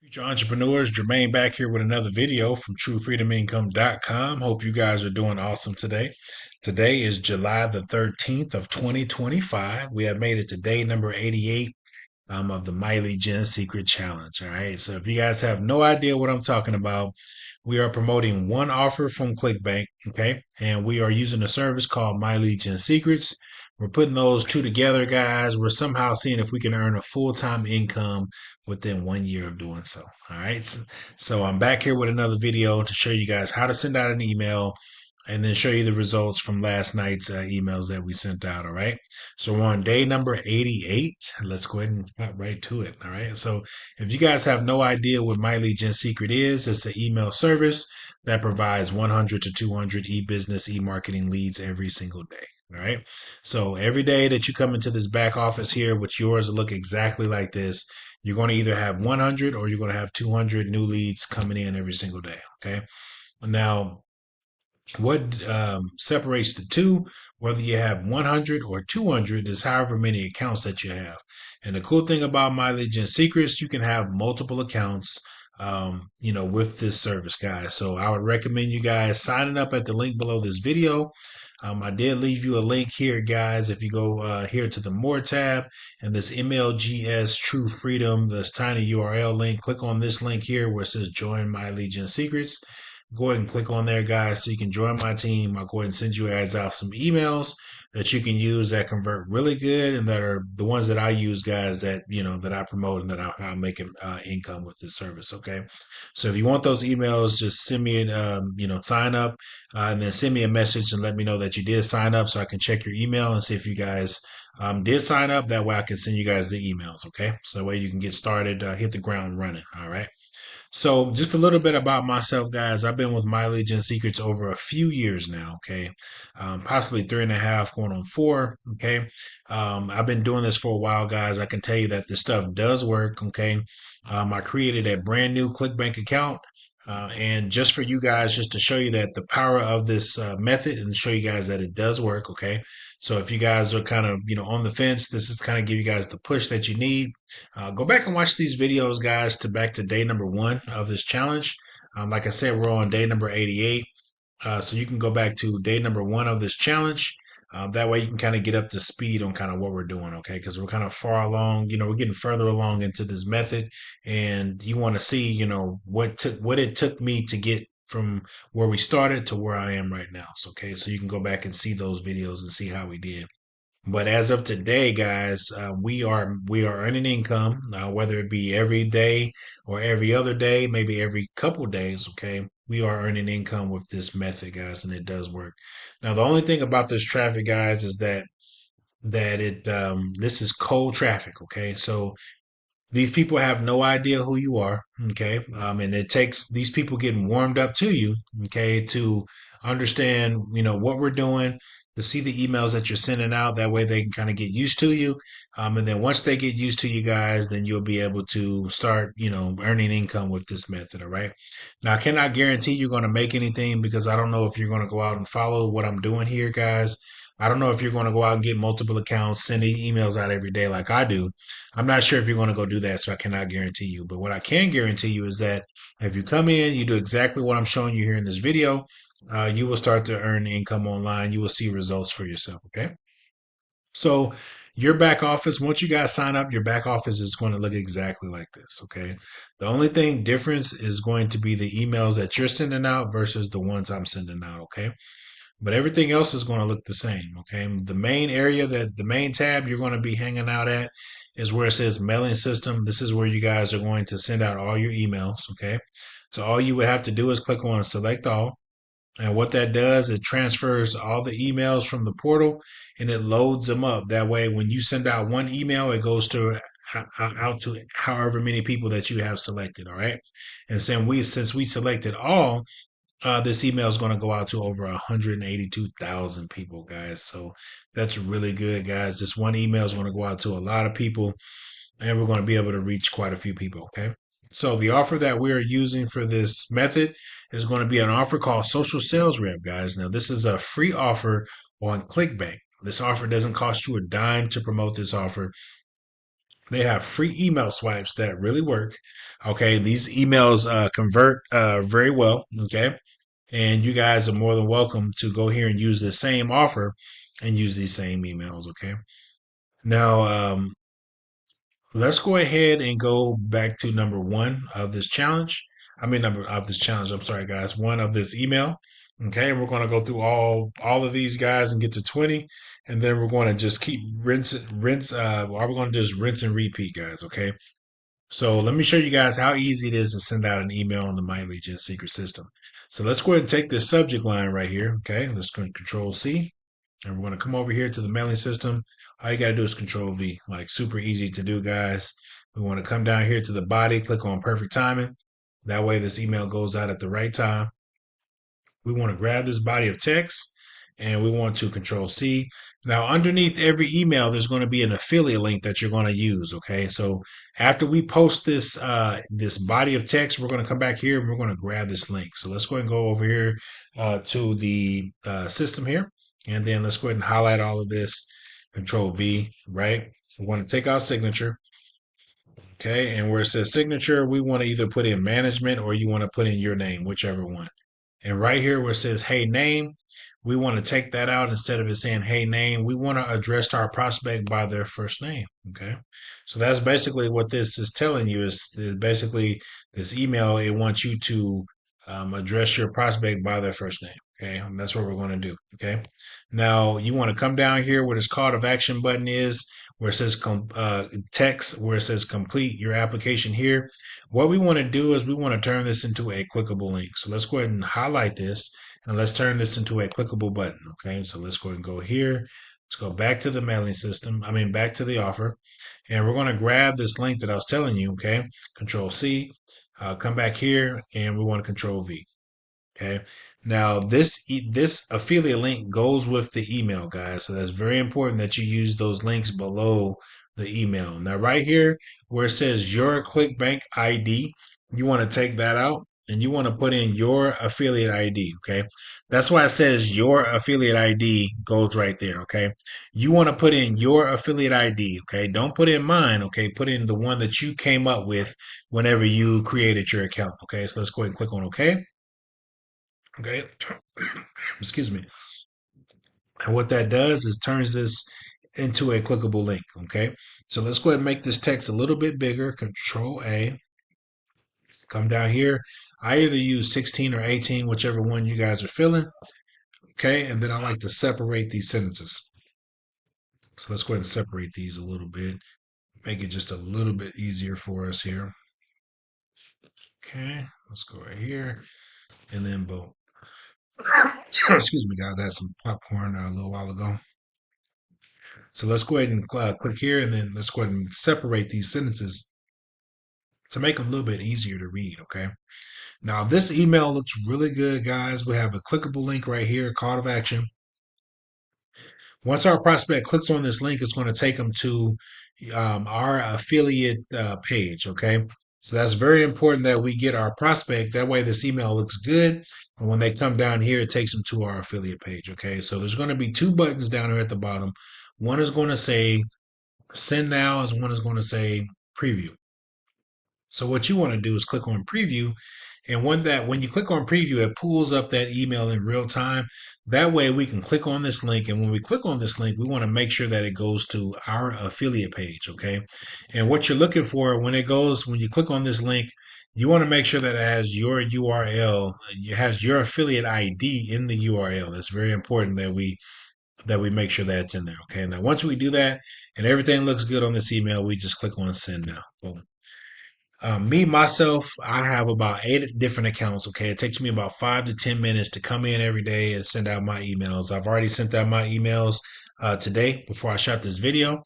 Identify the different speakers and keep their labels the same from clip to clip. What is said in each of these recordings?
Speaker 1: Future entrepreneurs, Jermaine back here with another video from TrueFreedomIncome.com. Hope you guys are doing awesome today. Today is July the 13th of 2025. We have made it to day number 88 of the Miley Gen Secret Challenge. All right. So if you guys have no idea what I'm talking about, we are promoting one offer from ClickBank. Okay. And we are using a service called Miley Gen Secrets. We're putting those two together, guys. We're somehow seeing if we can earn a full-time income within 1 year of doing so. All right. So I'm back here with another video to show you guys how to send out an email and then show you the results from last night's emails that we sent out. All right. So we're on day number 88. Let's go ahead and cut right to it. All right. So if you guys have no idea what Miley Gen Secret is, it's an email service that provides 100 to 200 e-business, e-marketing leads every single day. All right. So every day that you come into this back office here, which yours will look exactly like this, you're going to either have 100 or you're going to have 200 new leads coming in every single day. Okay. Now, what separates the two, whether you have 100 or 200, is however many accounts that you have. And the cool thing about Mileage and Secrets, you can have multiple accounts, with this service, guys. So I would recommend you guys signing up at the link below this video. I did leave you a link here, guys. If you go here to the More tab and this MLGS True Freedom, this tiny URL link, click on this link here where it says Join My Legion Secrets. Go ahead and click on there, guys, so you can join my team. I'll go ahead and send you guys out some emails that you can use that convert really good and that are the ones that I use, guys, that, that I promote and that I'm making income with this service. Okay. So if you want those emails, just send me sign up and then send me a message and let me know that you did sign up so I can check your email and see if you guys did sign up. That way I can send you guys the emails. Okay. So that way you can get started, hit the ground running. All right. So just a little bit about myself, guys. I've been with Mileage and Secrets over a few years now, okay? Possibly 3.5 going on 4, okay? I've been doing this for a while, guys. I can tell you that this stuff does work, okay? I created a brand new ClickBank account. And just for you guys, just to show you that the power of this method and show you guys that it does work, okay? So if you guys are kind of, on the fence, this is kind of give you guys the push that you need. Go back and watch these videos, guys, to back to day number 1 of this challenge. Like I said, we're on day number 88. So you can go back to day number 1 of this challenge. That way you can kind of get up to speed on kind of what we're doing, okay? Because we're kind of far along, we're getting further along into this method, and you want to see, what it took me to get from where we started to where I am right now. So, okay, so you can go back and see those videos and see how we did. But as of today, guys, we are earning income, whether it be every day or every other day, maybe every couple days. Okay, we are earning income with this method, guys, and it does work. Now, the only thing about this traffic, guys, is that it this is cold traffic. Okay, so these people have no idea who you are, okay? And it takes these people getting warmed up to you, okay, to understand, what we're doing, to see the emails that you're sending out. That way they can kind of get used to you. And then once they get used to you guys, then you'll be able to start, earning income with this method, all right? Now, I cannot guarantee you're going to make anything because I don't know if you're going to go out and follow what I'm doing here, guys. I don't know if you're going to go out and get multiple accounts, sending emails out every day like I do. I'm not sure if you're going to go do that, so I cannot guarantee you. But what I can guarantee you is that if you come in, you do exactly what I'm showing you here in this video, you will start to earn income online. You will see results for yourself, okay? So your back office, once you guys sign up, your back office is going to look exactly like this, okay? The only thing difference is going to be the emails that you're sending out versus the ones I'm sending out, okay? But everything else is going to look the same. Okay. The main tab you're going to be hanging out at is where it says mailing system. This is where you guys are going to send out all your emails. Okay. So all you would have to do is click on select all. And what that does, it transfers all the emails from the portal and it loads them up. That way, when you send out one email, it goes to out to however many people that you have selected. All right. And since we selected all, this email is going to go out to over 182,000 people, guys. So that's really good, guys. This one email is going to go out to a lot of people, and we're going to be able to reach quite a few people, okay? So the offer that we are using for this method is going to be an offer called Social Sales Rep, guys. Now, this is a free offer on ClickBank. This offer doesn't cost you a dime to promote this offer. They have free email swipes that really work. Okay, these emails convert very well. Okay, and you guys are more than welcome to go here and use the same offer and use these same emails. Okay, now let's go ahead and go back to number one of this challenge. I mean, number of this challenge. I'm sorry, guys. One of this email. Okay, and we're going to go through all of these guys and get to 20, and then we're going to just keep rinse. We're going to just rinse and repeat, guys. Okay. So let me show you guys how easy it is to send out an email on the MyLegion secret system. So let's go ahead and take this subject line right here. Okay, let's go Control C, and we're going to come over here to the mailing system. All you got to do is Control V, like super easy to do, guys. We want to come down here to the body, click on perfect timing. That way this email goes out at the right time. We want to grab this body of text and we want to Control C. Now, underneath every email, there's going to be an affiliate link that you're going to use. Okay, so after we post this body of text, we're going to come back here and we're going to grab this link. So let's go ahead and go over here to the system here, and then let's go ahead and highlight all of this. Control V, right? We want to take our signature. Okay, and where it says signature, we want to either put in management or you want to put in your name, whichever one. And right here where it says hey name, we want to take that out. Instead of it saying hey name, we want to address our prospect by their first name. Okay. So that's basically what this is telling you is basically this email, it wants you to address your prospect by their first name. Okay. And that's what we're going to do. Okay. Now you want to come down here where this call to action button is, where it says text, where it says complete your application here. What we want to do is we want to turn this into a clickable link. So let's go ahead and highlight this and let's turn this into a clickable button. Okay, so let's go ahead and go here. Let's go back to the mailing system. Back to the offer. And we're going to grab this link that I was telling you. Okay, Control C, come back here and we want to Control V. Okay. Now this affiliate link goes with the email, guys. So that's very important that you use those links below the email. Now right here where it says your ClickBank ID, you want to take that out and you want to put in your affiliate ID. Okay. That's why it says your affiliate ID goes right there. Okay. You want to put in your affiliate ID. Okay. Don't put in mine. Okay. Put in the one that you came up with whenever you created your account. Okay. So let's go ahead and click on OK. Okay. Excuse me. And what that does is turns this into a clickable link. Okay. So let's go ahead and make this text a little bit bigger. Control A. Come down here. I either use 16 or 18, whichever one you guys are feeling. Okay. And then I like to separate these sentences. So let's go ahead and separate these a little bit. Make it just a little bit easier for us here. Okay. Let's go right here. And then boom. Excuse me, guys. I had some popcorn a little while ago. So let's go ahead and click here, and then let's go ahead and separate these sentences to make them a little bit easier to read. Okay. Now this email looks really good, guys. We have a clickable link right here, call to action. Once our prospect clicks on this link, it's going to take them to our affiliate page. Okay. So that's very important that we get our prospect. That way this email looks good. And when they come down here, it takes them to our affiliate page. Okay. So there's going to be two buttons down here at the bottom. One is going to say send now, as one is going to say preview. So what you want to do is click on preview. And when you click on preview, it pulls up that email in real time. That way we can click on this link. And when we click on this link, we want to make sure that it goes to our affiliate page. Okay. And what you're looking for when you click on this link, you want to make sure that it has your URL, it has your affiliate ID in the URL. That's very important that we make sure that's in there. Okay. Now, once we do that and everything looks good on this email, we just click on send now. Boom. Myself, I have about 8 different accounts. Okay. It takes me about 5 to 10 minutes to come in every day and send out my emails. I've already sent out my emails today before I shot this video.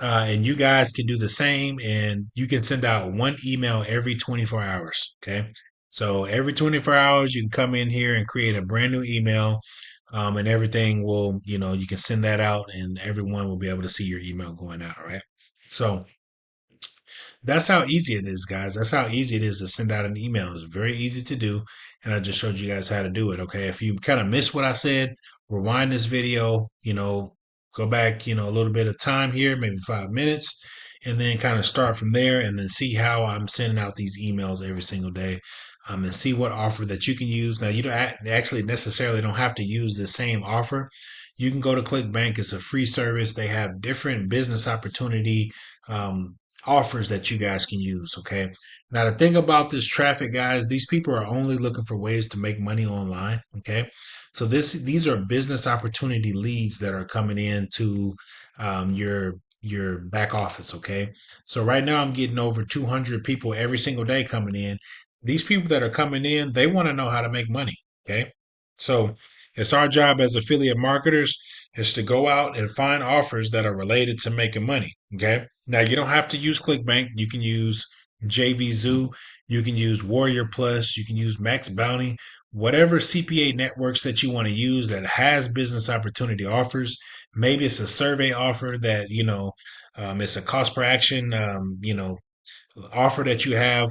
Speaker 1: And you guys can do the same, and you can send out one email every 24 hours. Okay. So every 24 hours, you can come in here and create a brand new email. And everything will, you can send that out and everyone will be able to see your email going out. Right. So that's how easy it is, guys. That's how easy it is to send out an email. It's very easy to do. And I just showed you guys how to do it. Okay. If you kind of missed what I said, rewind this video, go back, a little bit of time here, maybe 5 minutes. and then kind of start from there, and then see how I'm sending out these emails every single day, and see what offer that you can use. Now, you don't actually necessarily don't have to use the same offer. You can go to ClickBank. It's a free service. They have different business opportunity um, offers that you guys can use. Okay. Now, the thing about this traffic, guys, these people are only looking for ways to make money online. Okay. So these are business opportunity leads that are coming into your back office. Okay. So right now I'm getting over 200 people every single day coming in. These people that are coming in, they want to know how to make money. Okay. So it's our job as affiliate marketers is to go out and find offers that are related to making money. Okay. Now you don't have to use ClickBank. You can use JVZoo. You can use Warrior Plus. You can use Max Bounty. Whatever CPA networks that you want to use that has business opportunity offers. Maybe it's a survey offer that, it's a cost per action, offer that you have.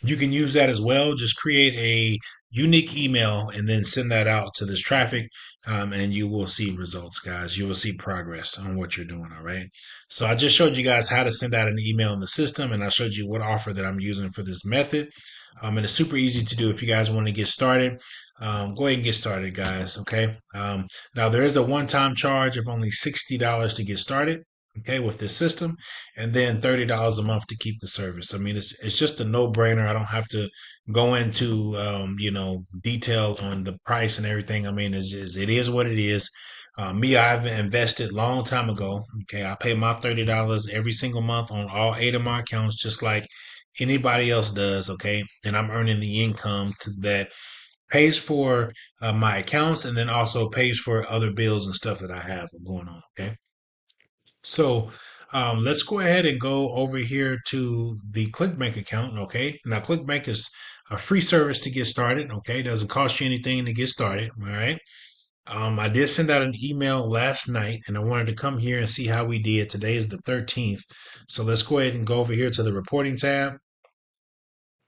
Speaker 1: You can use that as well. Just create a unique email and then send that out to this traffic, and you will see results, guys. You will see progress on what you're doing. All right. So I just showed you guys how to send out an email in the system, and I showed you what offer that I'm using for this method. And it's super easy to do if you guys want to get started. Go ahead and get started, guys. Okay. Now, there is a one time charge of only $60 to get started. Okay, with this system, and then $30 a month to keep the service. I mean, it's just a no brainer. I don't have to go into details on the price and everything. I mean, it is what it is. Me, I've invested long time ago. Okay, I pay my $30 every single month on all 8 of my accounts, just like anybody else does. Okay, and I'm earning the income that pays for my accounts, and then also pays for other bills and stuff that I have going on. Okay. So let's go ahead and go over here to the ClickBank account. Okay. Now, ClickBank is a free service to get started. Okay. It doesn't cost you anything to get started. All right. I did send out an email last night and I wanted to come here and see how we did. Today is the 13th. So let's go ahead and go over here to the reporting tab.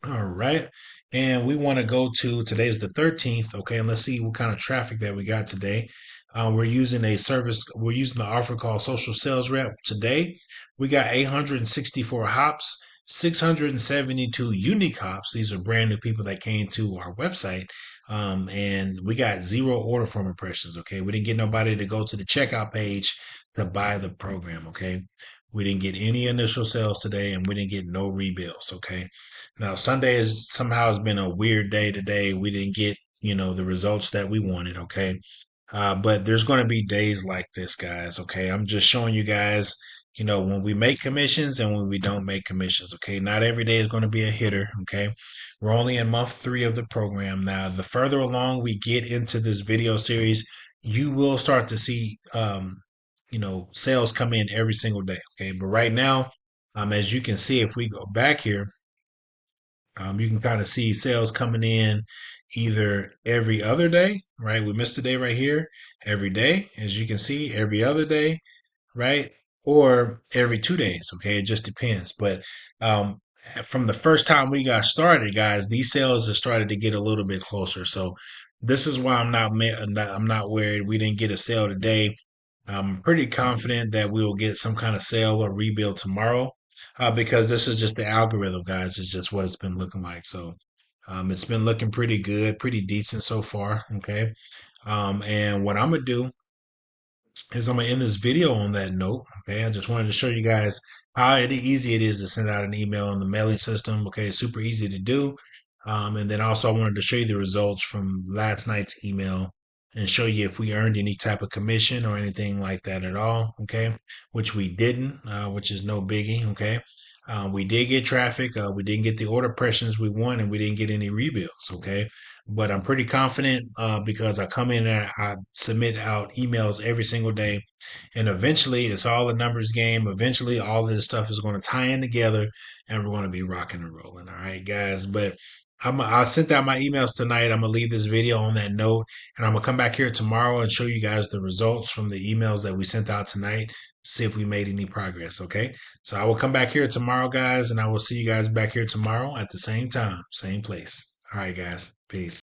Speaker 1: All right. And we want to go to today's the 13th. Okay. And let's see what kind of traffic that we got today. We're using a service, we're using the offer called Social Sales Rep. Today, we got 864 hops, 672 unique hops. These are brand new people that came to our website. And we got 0 order form impressions. Okay. We didn't get nobody to go to the checkout page to buy the program. Okay. We didn't get any initial sales today and we didn't get no rebills. Okay. Now, Sunday is somehow has been a weird day today. We didn't get, the results that we wanted. Okay. But there's going to be days like this, guys. Okay. I'm just showing you guys, when we make commissions and when we don't make commissions. Okay. Not every day is going to be a hitter. Okay. We're only in month 3 of the program. Now, the further along we get into this video series, you will start to see, sales come in every single day. Okay. But right now, as you can see, if we go back here, you can kind of see sales coming in either every other day, right? We missed a day right here, every day, as you can see, every other day, right? Or every 2 days. Okay. It just depends. But from the first time we got started, guys, these sales have started to get a little bit closer. So this is why I'm not worried. We didn't get a sale today. I'm pretty confident that we will get some kind of sale or rebuild tomorrow, because this is just the algorithm, guys. It's just what it's been looking like. So it's been looking pretty good, pretty decent so far. Okay. And what I'm going to do is I'm gonna end this video on that note. Okay, I just wanted to show you guys how easy it is to send out an email on the mailing system. Okay, it's super easy to do. And then also I wanted to show you the results from last night's email and show you if we earned any type of commission or anything like that at all. Okay, which we didn't, which is no biggie. Okay. We did get traffic. We didn't get the order impressions we want, and we didn't get any rebuilds. Okay, but I'm pretty confident because I come in and I submit out emails every single day, and eventually it's all a numbers game. Eventually, all of this stuff is going to tie in together, and we're going to be rocking and rolling. All right, guys. But I sent out my emails tonight. I'm gonna leave this video on that note, and I'm gonna come back here tomorrow and show you guys the results from the emails that we sent out tonight. See if we made any progress. Okay. So I will come back here tomorrow, guys, and I will see you guys back here tomorrow at the same time, same place. All right, guys. Peace.